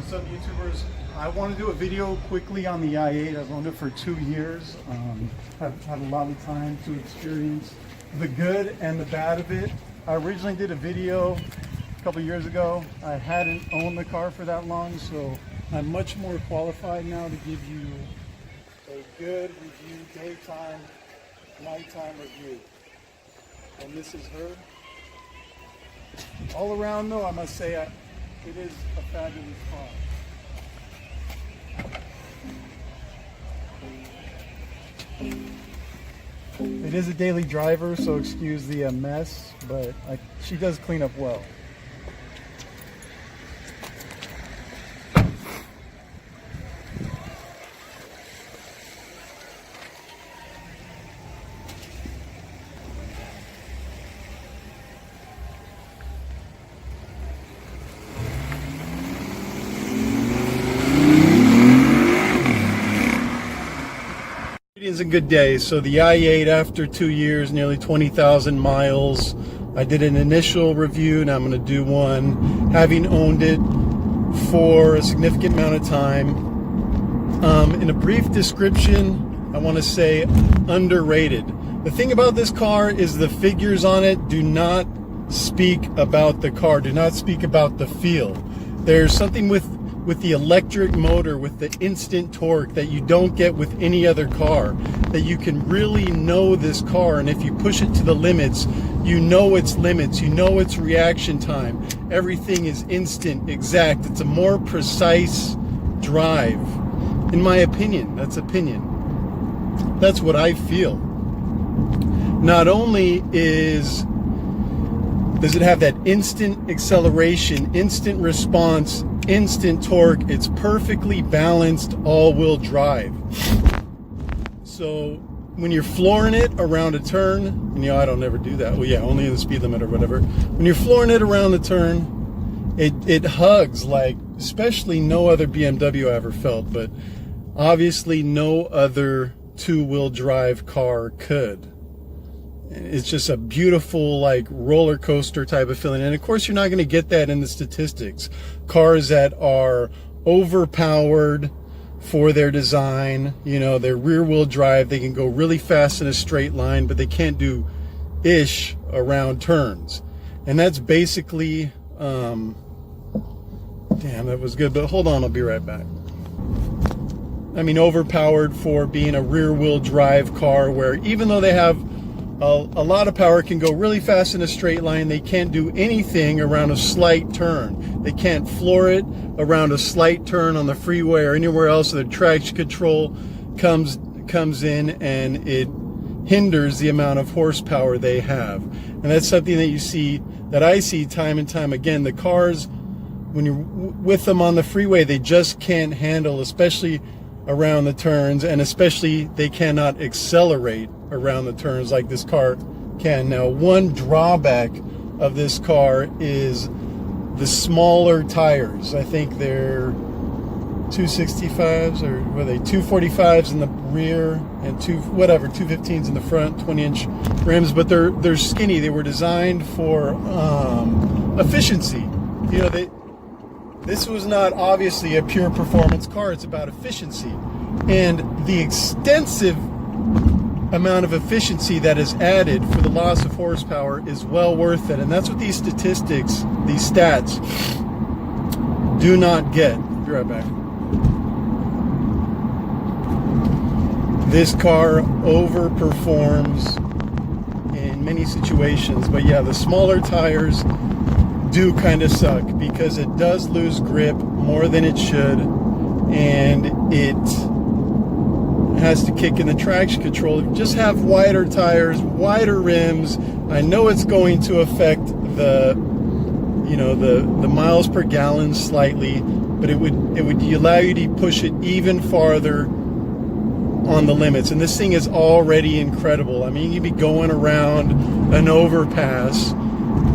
What's up, YouTubers? I want to do a video quickly on the i8. I've owned it for 2 years. I've had a lot of time to experience the good and the bad of it. I originally did a video a couple years ago. I hadn't owned the car for that long, so I'm much more qualified now to give you a good review, daytime, nighttime review. And this is her. All around though, I must say, it is a fabulous car. It is a daily driver, so excuse the mess, but she does clean up well. It's a good day. So the i8, after 2 years, nearly 20,000 miles, I did an initial review, and I'm going to do one having owned it for a significant amount of time. In a brief description, I want to say underrated. The thing about this car is the figures on it do not speak about the car, do not speak about the feel. There's something with the electric motor, with the instant torque that you don't get with any other car, that you can really know this car, and if you push it to the limits, you know its limits, you know its reaction time. Everything is instant, exact. It's a more precise drive, in my opinion. That's opinion. That's what I feel. Not only does it have that instant acceleration, instant response, instant torque, it's perfectly balanced all-wheel drive. So when you're flooring it around a turn, and I don't ever do that. Well, yeah, only in the speed limit or whatever. When you're flooring it around the turn, it hugs like, especially no other BMW I ever felt, but obviously no other two-wheel drive car could. It's just a beautiful, like, roller coaster type of feeling. And of course, you're not going to get that in the statistics. Cars that are overpowered for their design, their rear wheel drive, they can go really fast in a straight line, but they can't do ish around turns. And that's basically, damn, that was good, but hold on, I'll be right back. I mean, overpowered for being a rear wheel drive car, where even though they have a lot of power, can go really fast in a straight line, they can't do anything around a slight turn. They can't floor it around a slight turn on the freeway or anywhere else. So the traction control comes in, and it hinders the amount of horsepower they have. And that's something that I see time and time again. The cars, when you're with them on the freeway, they just can't handle, especially around the turns, and especially they cannot accelerate around the turns like this car can. Now, one drawback of this car is the smaller tires. I think they're 265s, or were they 245s in the rear and 215s in the front, 20-inch rims, but they're skinny. They were designed for efficiency. This was not obviously a pure performance car. It's about efficiency, and the extensive amount of efficiency that is added for the loss of horsepower is well worth it. And that's what these statistics, these stats, do not get. Be right back. This car overperforms in many situations, but yeah, the smaller tires do kind of suck, because it does lose grip more than it should, and it has to kick in the traction control. Just have wider tires, wider rims. I know it's going to affect the miles per gallon slightly, but it would allow you to push it even farther on the limits. And this thing is already incredible. I mean, you'd be going around an overpass,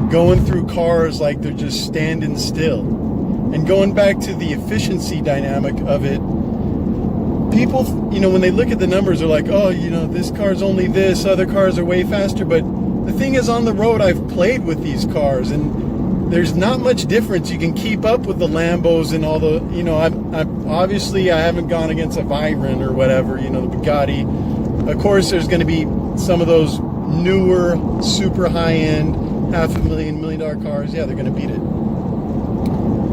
going through cars like they're just standing still. And going back to the efficiency dynamic of it, people, when they look at the numbers, they're like, oh, this car's only this, other cars are way faster. But the thing is, on the road, I've played with these cars, and there's not much difference. You can keep up with the Lambos and all the, you know, I'm obviously I haven't gone against a Veyron or whatever, you know, the Bugatti. Of course, there's going to be some of those newer, super high-end, $500,000, $1 million cars. Yeah, they're going to beat it.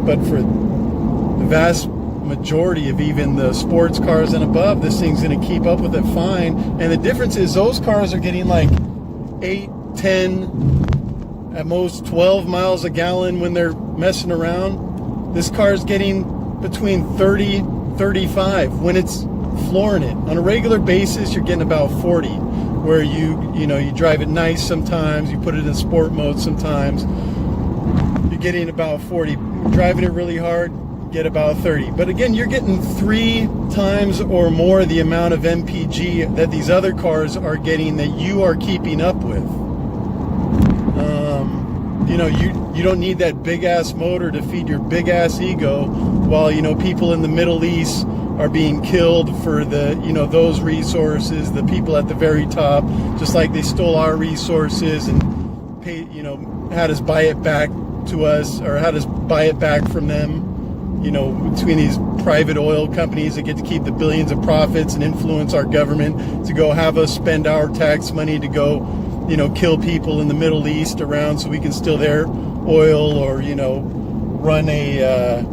But for the vast majority of even the sports cars and above, this thing's going to keep up with it fine. And the difference is those cars are getting like 8, 10, at most 12 miles a gallon when they're messing around. This car's getting between 30, 35 when it's flooring it. On a regular basis, you're getting about 40, where you drive it nice sometimes, you put it in sport mode sometimes, you're getting about 40. Driving it really hard, get about 30. But again, you're getting 3 times or more the amount of MPG that these other cars are getting that you are keeping up with. You know, you don't need that big ass motor to feed your big ass ego, while, you know, people in the Middle East are being killed for the, you know, those resources, the people at the very top, just like they stole our resources and pay, you know, had us buy it back to us, or had us buy it back from them, you know, between these private oil companies that get to keep the billions of profits and influence our government to go have us spend our tax money to go, you know, kill people in the Middle East around so we can steal their oil, or, you know, run a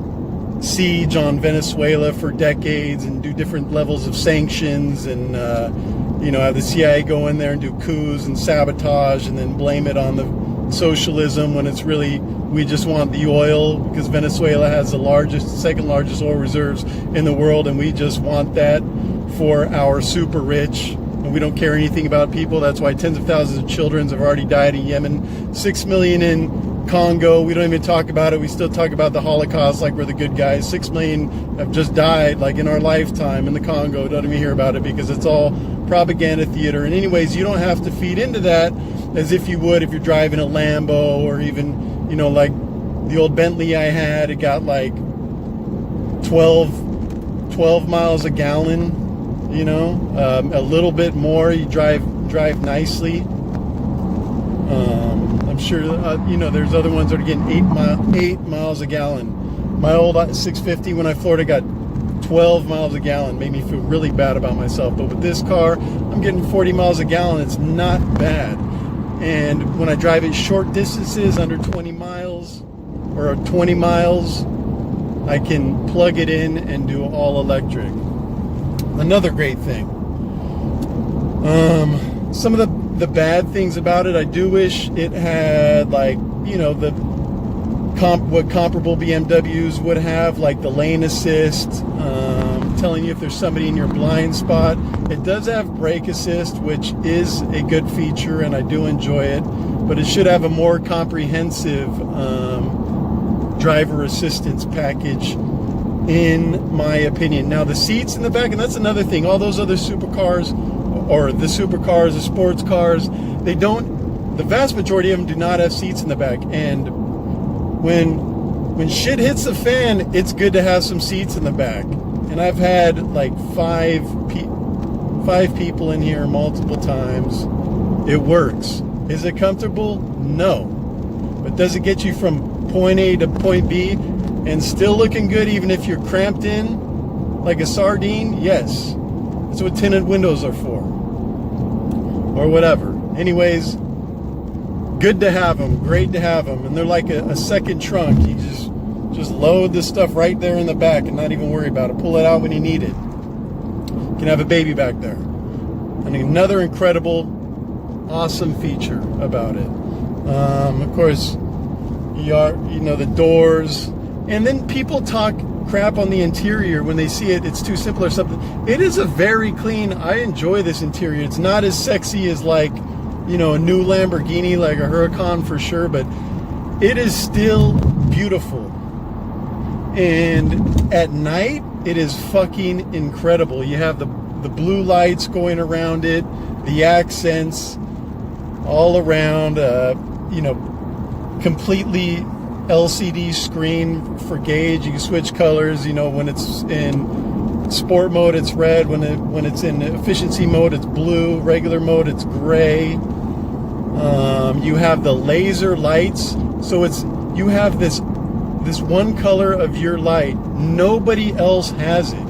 siege on Venezuela for decades and do different levels of sanctions, and you know, have the CIA go in there and do coups and sabotage, and then blame it on the socialism when it's really, we just want the oil because Venezuela has the second largest oil reserves in the world, and we just want that for our super rich, and we don't care anything about people. That's why tens of thousands of children have already died in Yemen, 6 million in Congo. We don't even talk about it. We still talk about the Holocaust like we're the good guys. 6 million have just died like in our lifetime in the Congo. Don't even hear about it because it's all propaganda theater. And anyways, you don't have to feed into that as if you would if you're driving a Lambo, or even, you know, like the old Bentley I had, it got like 12 miles a gallon, you know, a little bit more. You drive nicely. I'm sure, you know, there's other ones that are getting 8 miles a gallon. My old 650 when I floored it got 12 miles a gallon. Made me feel really bad about myself. But with this car, I'm getting 40 miles a gallon. It's not bad. And when I drive it short distances, under 20 miles or 20 miles, I can plug it in and do all electric. Another great thing. Some of the bad things about it, I do wish it had, like, you know, what comparable BMWs would have, like the lane assist, telling you if there's somebody in your blind spot. It does have brake assist, which is a good feature, and I do enjoy it, but it should have a more comprehensive driver assistance package, in my opinion. Now, the seats in the back, and that's another thing, all those other supercars, or the supercars, the sports cars, the vast majority of them do not have seats in the back. And when shit hits the fan, it's good to have some seats in the back. And I've had like five people in here multiple times. It works. Is it comfortable? No. But does it get you from point A to point B and still looking good even if you're cramped in like a sardine? Yes. That's what tinted windows are for. Or whatever. Anyways, good to have them. Great to have them. And they're like a second trunk. You just load the stuff right there in the back and not even worry about it. Pull it out when you need it. You can have a baby back there. And another incredible, awesome feature about it. Of course, you know, the doors. And then people talk crap on the interior when they see it. It's too simple or something. It is a very clean. I enjoy this interior. It's not as sexy as, like, you know, a new Lamborghini like a Huracan for sure, but it is still beautiful. And at night, it is fucking incredible. You have the blue lights going around it, the accents all around, you know, completely LCD screen for gauge. You can switch colors, you know, when it's in sport mode, it's red. When it's in efficiency mode, it's blue. Regular mode, it's gray. You have the laser lights, so you have this one color of your light. Nobody else has it.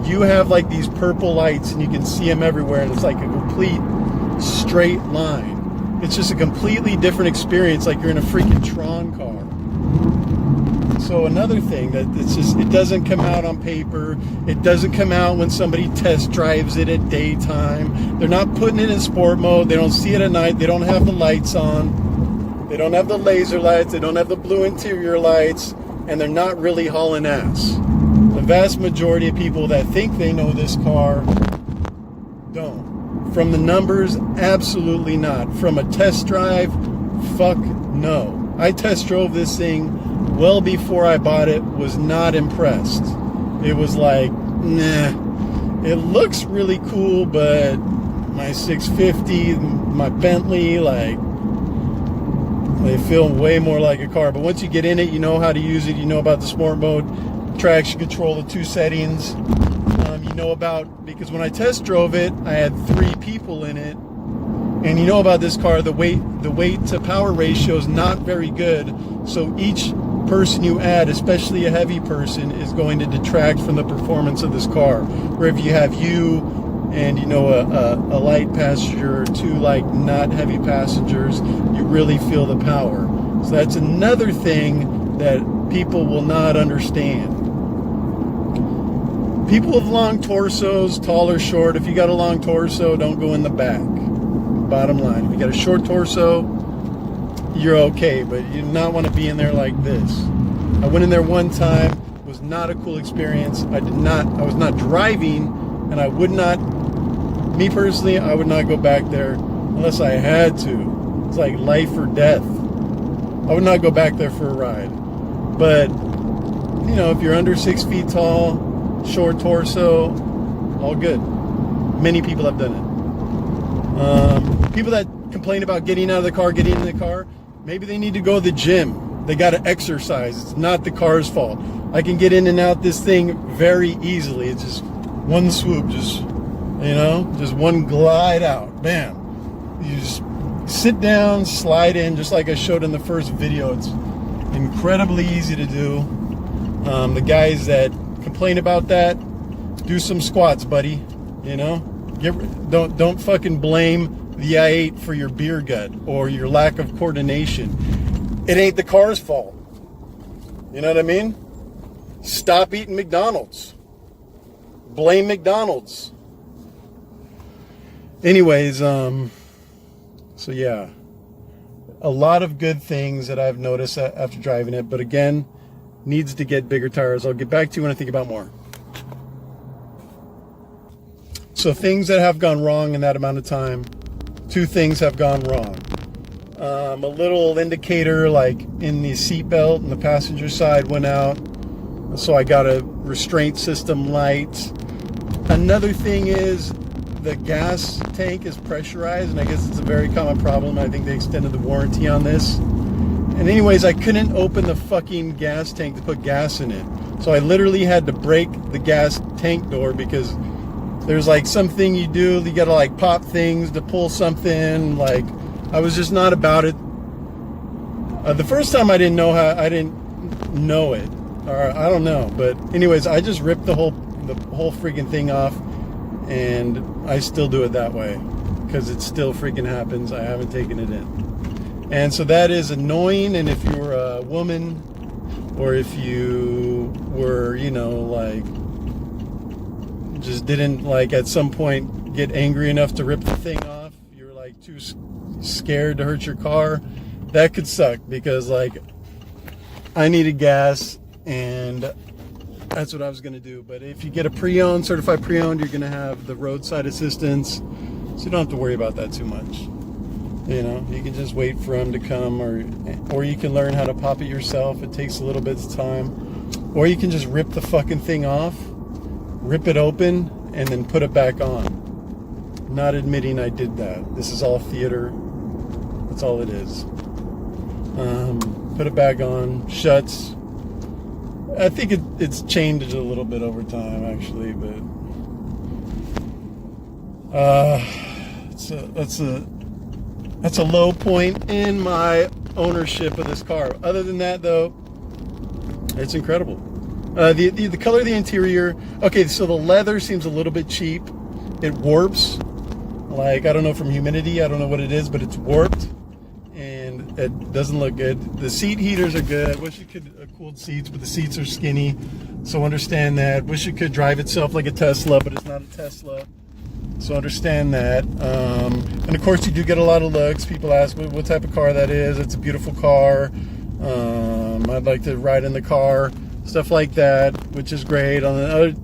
You have like these purple lights and you can see them everywhere, and it's like a complete straight line. It's just a completely different experience, like you're in a freaking Tron car. So another thing that it doesn't come out on paper. It doesn't come out when somebody test drives it at daytime. They're not putting it in sport mode. They don't see it at night. They don't have the lights on. They don't have the laser lights. They don't have the blue interior lights. And they're not really hauling ass. The vast majority of people that think they know this car don't. From the numbers, absolutely not. From a test drive, fuck no. I test drove this thing well before I bought it, was not impressed. It was like, nah. It looks really cool, but my 650, my Bentley, like, they feel way more like a car. But once you get in it, you know how to use it. You know about the sport mode, traction control, the 2 settings. You know about, because when I test drove it, I had 3 people in it. And you know about this car, the weight to power ratio is not very good. So each person you add, especially a heavy person, is going to detract from the performance of this car. Where if you have you and a light passenger or 2 like not heavy passengers, you really feel the power. So that's another thing that people will not understand. People with long torsos, tall or short, if you got a long torso, don't go in the back. Bottom line, if you got a short torso, you're okay, but you do not want to be in there like this. I went in there one time, it was not a cool experience. I was not driving, and I would not, me personally, I would not go back there unless I had to. It's like life or death. I would not go back there for a ride. But, if you're under 6 feet tall, short torso, all good. Many people have done it. People that complain about getting out of the car, getting in the car, maybe they need to go to the gym. They got to exercise. It's not the car's fault. I can get in and out this thing very easily. It's just one swoop, just one glide out. Bam. You just sit down, slide in, just like I showed in the first video. It's incredibly easy to do. The guys that complain about that, do some squats, buddy. Don't fucking blame the i8 for your beer gut or your lack of coordination. It ain't the car's fault. You know what I mean? Stop eating McDonald's. Blame McDonald's. Anyways, so yeah. A lot of good things that I've noticed after driving it, but again, needs to get bigger tires. I'll get back to you when I think about more. So things that have gone wrong in that amount of time. 2 things have gone wrong. A little indicator like in the seatbelt and the passenger side went out. So I got a restraint system light. Another thing is the gas tank is pressurized, and I guess it's a very common problem. I think they extended the warranty on this. And anyways, I couldn't open the fucking gas tank to put gas in it. So I literally had to break the gas tank door because there's like something you do, you gotta like pop things to pull something. Like, I was just not about it. The first time I didn't know it, or I don't know. But anyways, I just ripped the whole freaking thing off, and I still do it that way because it still freaking happens. I haven't taken it in. And so that is annoying. And if you're a woman, or if you were, just didn't at some point get angry enough to rip the thing off, you're too scared to hurt your car, that could suck, because I needed gas and that's what I was going to do. But if you get a pre-owned, certified pre-owned, you're going to have the roadside assistance, so you don't have to worry about that too much. You can just wait for them to come, or you can learn how to pop it yourself. It takes a little bit of time. Or you can just rip the fucking thing off, rip it open, and then put it back on. Not admitting I did that. This is all theater. That's all it is. Put it back on, shuts. I think it's changed a little bit over time, actually, but that's a low point in my ownership of this car. Other than that, though, it's incredible. The color of the interior, okay, so the leather seems a little bit cheap. It warps, like, I don't know, from humidity, I don't know what it is, but it's warped, and it doesn't look good. The seat heaters are good. I wish it could cooled seats, but the seats are skinny, so understand that. Wish it could drive itself like a Tesla, but it's not a Tesla, so understand that. And of course, you do get a lot of looks. People ask what type of car that is. It's a beautiful car. I'd like to ride in the car, stuff like that, which is great. On the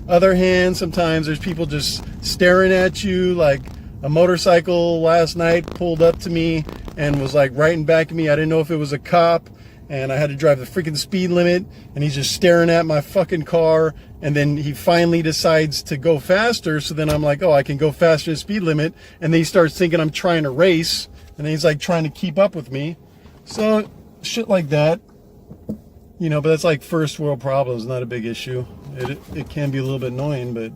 other hand, sometimes there's people just staring at you. Like a motorcycle last night pulled up to me and was like right in back of me. I didn't know if it was a cop, and I had to drive the freaking speed limit, and he's just staring at my fucking car, and then he finally decides to go faster. So then I'm like, oh, I can go faster than the speed limit, and then he starts thinking I'm trying to race, and then he's like trying to keep up with me. So shit like that, you know, but that's like first world problems, not a big issue. It can be a little bit annoying, but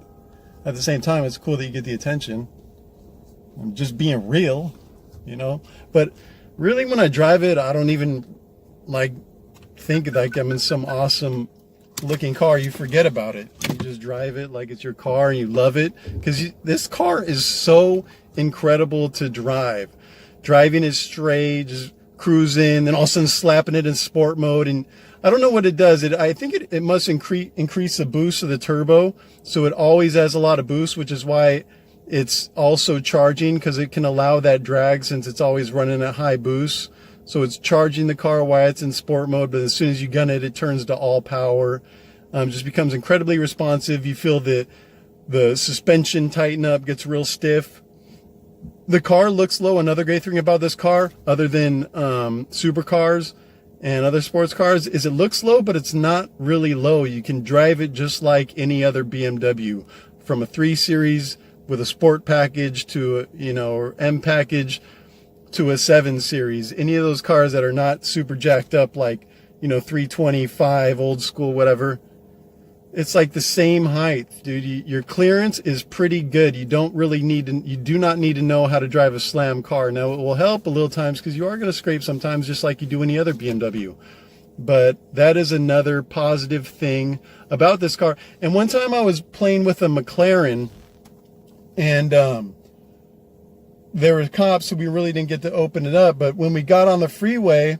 at the same time, it's cool that you get the attention. I'm just being real, you know. But really, when I drive it, I don't even like think like I'm in some awesome looking car. You forget about it. You just drive it like it's your car, and you love it, because this car is so incredible to drive. Driving it straight, just cruising, and all of a sudden slapping it in sport mode, and I don't know what it does. I think it must increase the boost of the turbo, so it always has a lot of boost, which is why it's also charging, because it can allow that drag since it's always running at high boost. So it's charging the car while it's in sport mode, but as soon as you gun it, it turns to all power. Just becomes incredibly responsive. You feel the suspension tighten up, gets real stiff. The car looks low. Another great thing about this car, other than supercars and other sports cars, is it looks low, but it's not really low. You can drive it just like any other BMW, from a 3 Series with a sport package to a, you know, or M package to a 7 Series. Any of those cars that are not super jacked up, like, you know, 325, old school, whatever. It's like the same height, dude. Your clearance is pretty good. You don't really need to, you do not need to know how to drive a slam car. Now, it will help a little times because you are going to scrape sometimes, just like you do any other BMW. But that is another positive thing about this car. And one time I was playing with a McLaren, and there were cops, so we really didn't get to open it up. But when we got on the freeway,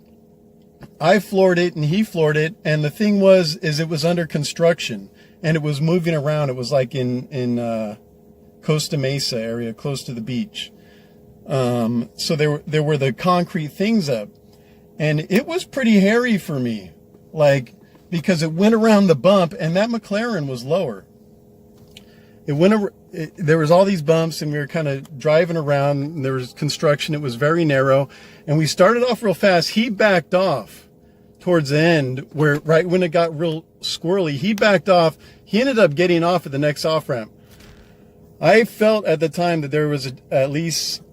I floored it and he floored it, and the thing is it was under construction and it was moving around. It was like in Costa Mesa area, close to the beach. So there were the concrete things up, and it was pretty hairy for me, like, because it went around the bump, and that McLaren was lower. There was all these bumps, and we were kind of driving around, and there was construction. It was very narrow, and we started off real fast. He backed off towards the end, where right when it got real squirrely, he backed off. He ended up getting off at the next off-ramp. I felt at the time that there was at least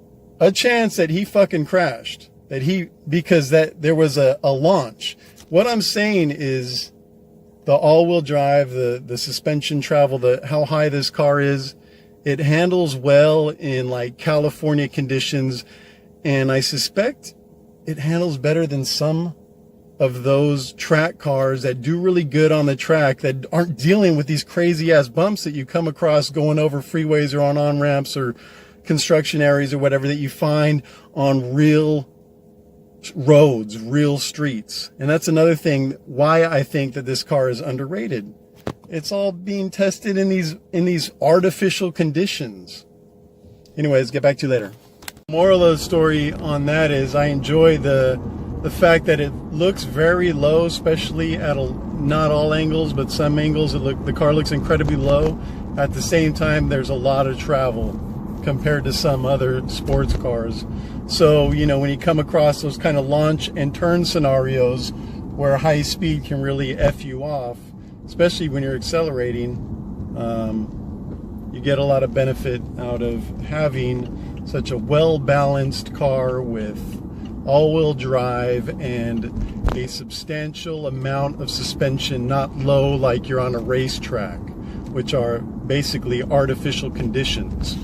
a chance that he fucking crashed, because there was a launch. What I'm saying is the all-wheel drive, the suspension travel, how high this car is. It handles well in like California conditions, and I suspect it handles better than some of those track cars that do really good on the track, that aren't dealing with these crazy ass bumps that you come across going over freeways or on ramps or construction areas or whatever, that you find on real roads, real streets. And that's another thing why I think that this car is underrated. It's all being tested in these artificial conditions. Anyways, get back to you later. Moral of the story on that is I enjoy the fact that it looks very low, especially at not all angles, but some angles. The car looks incredibly low. At the same time, there's a lot of travel compared to some other sports cars. So, you know, when you come across those kind of launch and turn scenarios where high speed can really F you off, especially when you're accelerating, you get a lot of benefit out of having such a well-balanced car with all-wheel drive and a substantial amount of suspension, not low like you're on a racetrack, which are basically artificial conditions.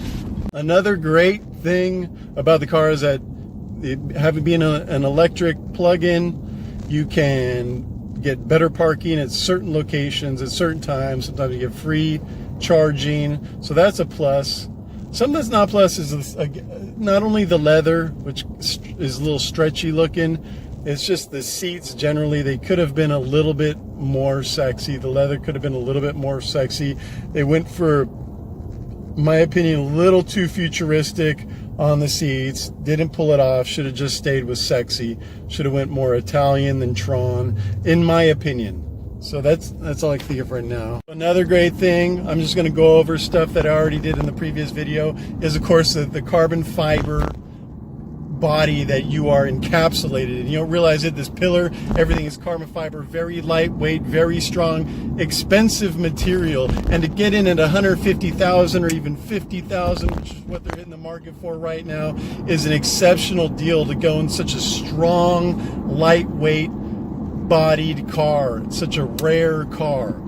Another great thing about the car is that having being an electric plug-in, you can get better parking at certain locations at certain times. Sometimes you get free charging, so that's a plus. Something that's not plus is not only the leather, which is a little stretchy looking, it's just the seats generally. They could have been a little bit more sexy. The leather could have been a little bit more sexy. They went for, in my opinion, a little too futuristic on the seats. Didn't pull it off. Should have just stayed with sexy. Should have went more Italian than Tron, in my opinion. So that's all I can think of right now. Another great thing, I'm just going to go over stuff that I already did in the previous video, is of course the carbon fiber body that you are encapsulated in. You don't realize it, this pillar, everything is carbon fiber, very lightweight, very strong, expensive material. And to get in at 150,000 or even 50,000, which is what they're hitting the market for right now, is an exceptional deal to go in such a strong, lightweight bodied car. It's such a rare car.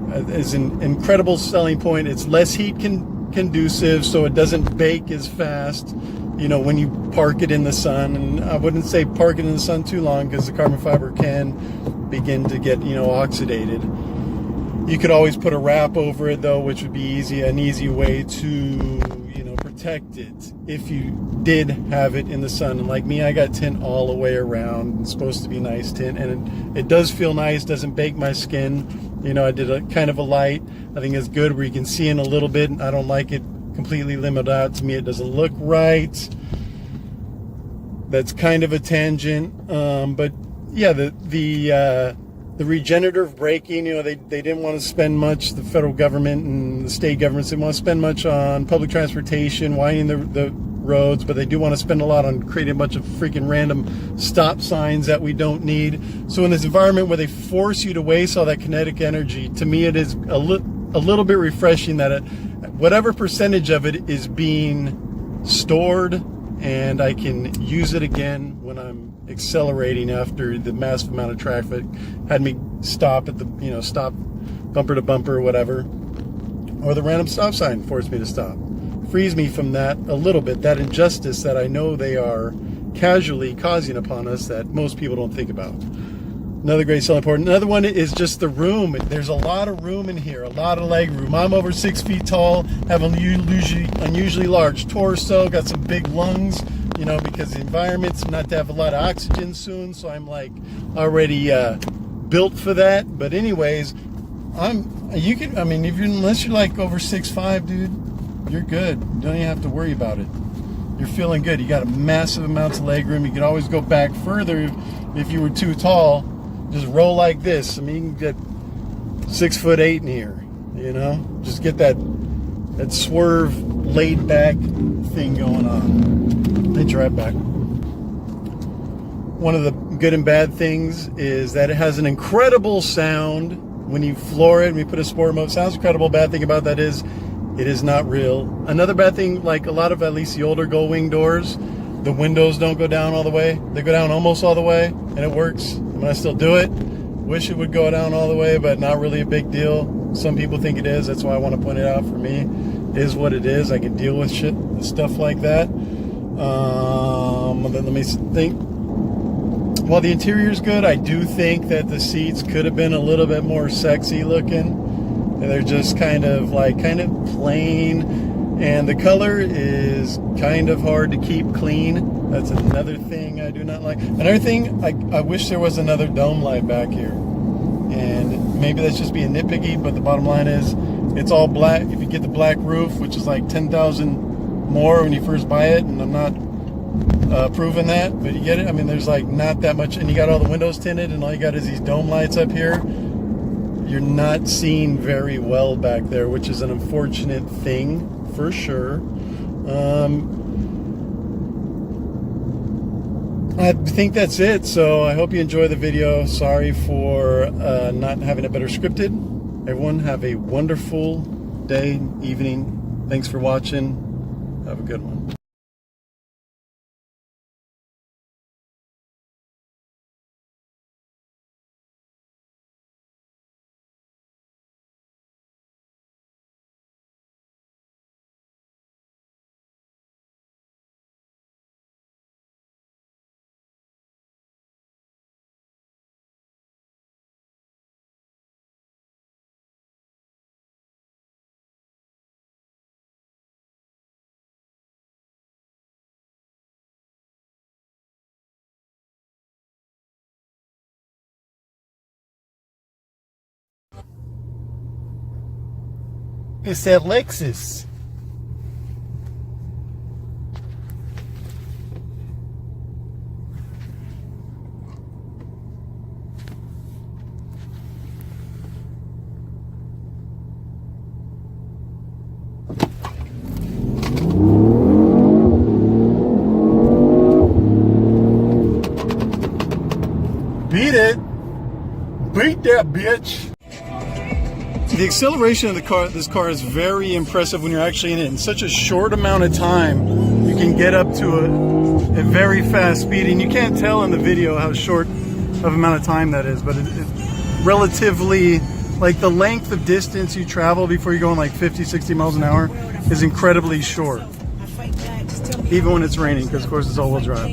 It's an incredible selling point. It's less heat conducive, so it doesn't bake as fast, you know, when you park it in the sun. And I wouldn't say park it in the sun too long, because the carbon fiber can begin to get, you know, oxidated. You could always put a wrap over it though, which would be an easy way to, you know, protect it if you did have it in the sun. And like me, I got tint all the way around. It's supposed to be nice tint, and it does feel nice, doesn't bake my skin. You know, I did a kind of a light. I think it's good where you can see in a little bit. I don't like it completely limited out. To me, it doesn't look right. That's kind of a tangent. But yeah, the regenerative braking, you know, they didn't want to spend much, the federal government and the state governments didn't want to spend much on public transportation, widening the roads, but they do want to spend a lot on creating a bunch of freaking random stop signs that we don't need. So in this environment where they force you to waste all that kinetic energy, to me it is a little bit refreshing that whatever percentage of it is being stored, and I can use it again when I'm accelerating after the massive amount of traffic had me stop at the, you know, stop bumper to bumper or whatever, or the random stop sign forced me to stop. Frees me from that a little bit, that injustice that I know they are casually causing upon us that most people don't think about. Another great selling point. Another one is just the room. There's a lot of room in here, a lot of leg room. I'm over 6 feet tall, have an unusually large torso, got some big lungs, you know, because the environment's not to have a lot of oxygen soon, so I'm like already built for that. But anyways, unless you're like over 6'5", dude, you're good. You don't even have to worry about it. You're feeling good. You got a massive amounts of leg room. You can always go back further if you were too tall. Just roll like this. I mean, you can get 6'8" in here, you know? Just get that swerve, laid back thing going on. I'll be right back. One of the good and bad things is that it has an incredible sound when you floor it and we put a sport mode. Sounds incredible. Bad thing about that is it is not real. Another bad thing, like a lot of at least the older gull wing doors, the windows don't go down all the way. They go down almost all the way, and it works. I'm gonna still do it. Wish it would go down all the way, but not really a big deal. Some people think it is. That's why I want to point it out. For me, it is what it is. I can deal with stuff like that. Then let me think. While the interior is good, I do think that the seats could have been a little bit more sexy looking. They're just kind of plain, and the color is kind of hard to keep clean. That's another thing I do not like. Another thing, I wish there was another dome light back here, and maybe that's just being nitpicky, but the bottom line is it's all black. If you get the black roof, which is like 10,000 more when you first buy it, and I'm not proving that, but you get it. I mean, there's like not that much, and you got all the windows tinted, and all you got is these dome lights up here. You're not seeing very well back there, which is an unfortunate thing for sure. I think that's it. So I hope you enjoy the video. Sorry for not having it better scripted. Everyone have a wonderful day, evening. Thanks for watching. Have a good one. It's that Lexus. Beat it. Beat that bitch. The acceleration of this car is very impressive when you're actually in it. In such a short amount of time, you can get up to a very fast speed. And you can't tell in the video how short of amount of time that is, but it relatively, like the length of distance you travel before you're going like 50, 60 miles an hour is incredibly short. Even when it's raining, because of course it's all-wheel drive.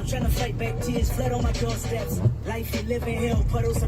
Trying to fight back tears, flood on my doorsteps. Life you live in hell, puddles of